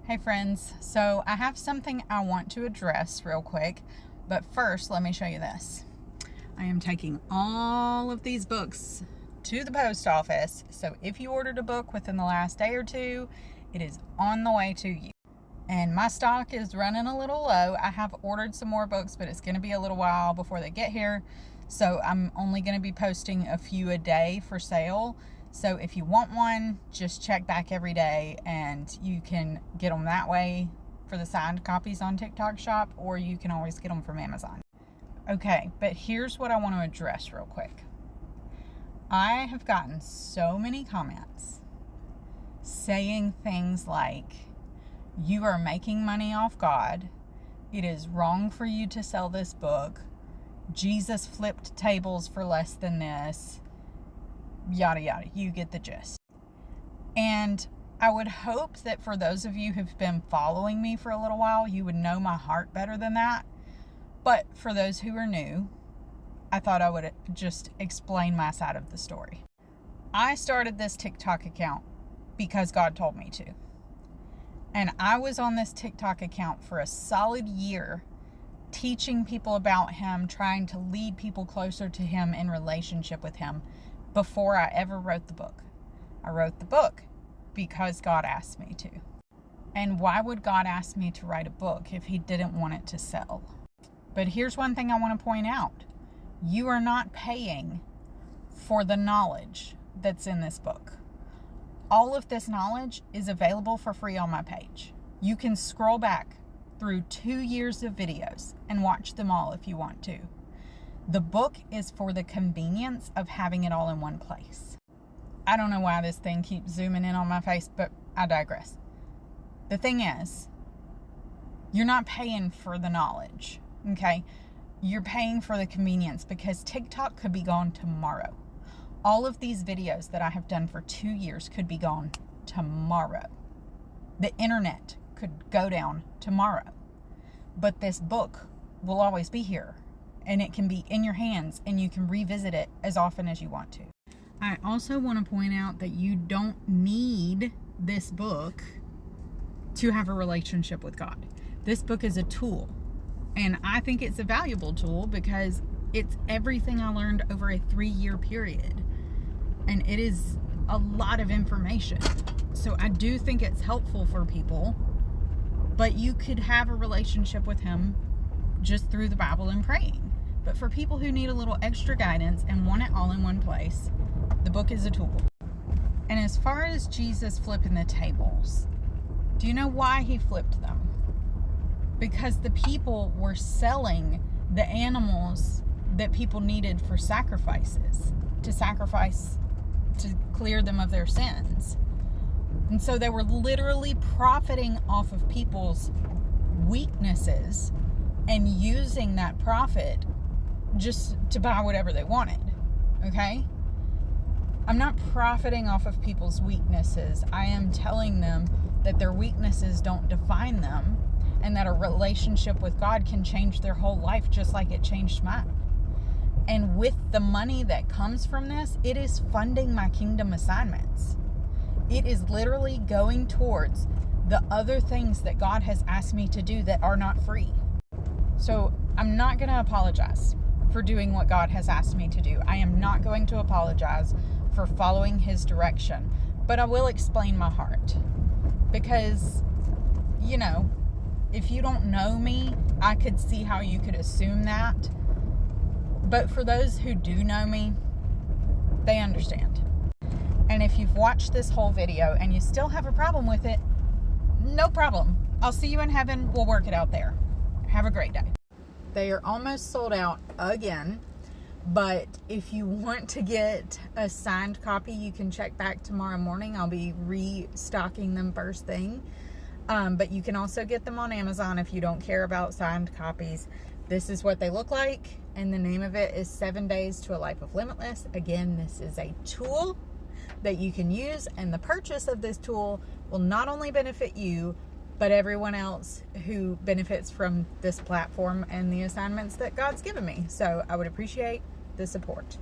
Hey friends, so I have something I want to address real quick, but first let me show you this. I am taking all of these books to the post office, so if you ordered a book within the last day or two, it is on the way to you. And my stock is running a little low. I have ordered some more books, but it's going to be a little while before they get here, so I'm only going to be posting a few a day for sale. So if you want one, just check back every day and you can get them that way for the signed copies on TikTok Shop, or you can always get them from Amazon. Okay, but here's what I want to address real quick. I have gotten so many comments saying things like, you are making money off God. It is wrong for you to sell this book. Jesus flipped tables for less than this. Yada yada, you get the gist. And I would hope that for those of you who've been following me for a little while, you would know my heart better than that. But for those who are new, I thought I would just explain my side of the story. I started this TikTok account because God told me to. And I was on this TikTok account for a solid year, teaching people about Him, trying to lead people closer to Him in relationship with Him, before I ever wrote the book. I wrote the book because God asked me to. And why would God ask me to write a book if He didn't want it to sell? But here's one thing I want to point out. You are not paying for the knowledge that's in this book. All of this knowledge is available for free on my page. You can scroll back through 2 years of videos and watch them all if you want to. The book is for the convenience of having it all in one place. I don't know why this thing keeps zooming in on my face, but I digress. The thing is, you're not paying for the knowledge, okay? You're paying for the convenience because TikTok could be gone tomorrow. All of these videos that I have done for 2 years could be gone tomorrow. The internet could go down tomorrow. But this book will always be here. And it can be in your hands and you can revisit it as often as you want to. I also want to point out that you don't need this book to have a relationship with God. This book is a tool. And I think it's a valuable tool because it's everything I learned over a 3-year period. And it is a lot of information. So I do think it's helpful for people. But you could have a relationship with Him just through the Bible and praying. But for people who need a little extra guidance and want it all in one place, the book is a tool. And as far as Jesus flipping the tables, do you know why He flipped them? Because the people were selling the animals that people needed for sacrifices, to clear them of their sins. And so they were literally profiting off of people's weaknesses and using that profit just to buy whatever they wanted. Okay? I'm not profiting off of people's weaknesses. I am telling them that their weaknesses don't define them and that a relationship with God can change their whole life just like it changed mine. And with the money that comes from this, it is funding my kingdom assignments. It is literally going towards the other things that God has asked me to do that are not free. So I'm not going to apologize for doing what God has asked me to do. I am not going to apologize for following His direction, but I will explain my heart. Because, you know, if you don't know me, I could see how you could assume that. But for those who do know me, they understand. And if you've watched this whole video and you still have a problem with it, no problem. I'll see you in heaven. We'll work it out there. Have a great day. They are almost sold out again. But if you want to get a signed copy, you can check back tomorrow morning. I'll be restocking them first thing. But you can also get them on Amazon if you don't care about signed copies. This is what they look like. And the name of it is 7 Days to a Life of Limitless. Again, this is a tool that you can use. And the purchase of this tool will not only benefit you, but everyone else who benefits from this platform and the assignments that God's given me. So I would appreciate the support.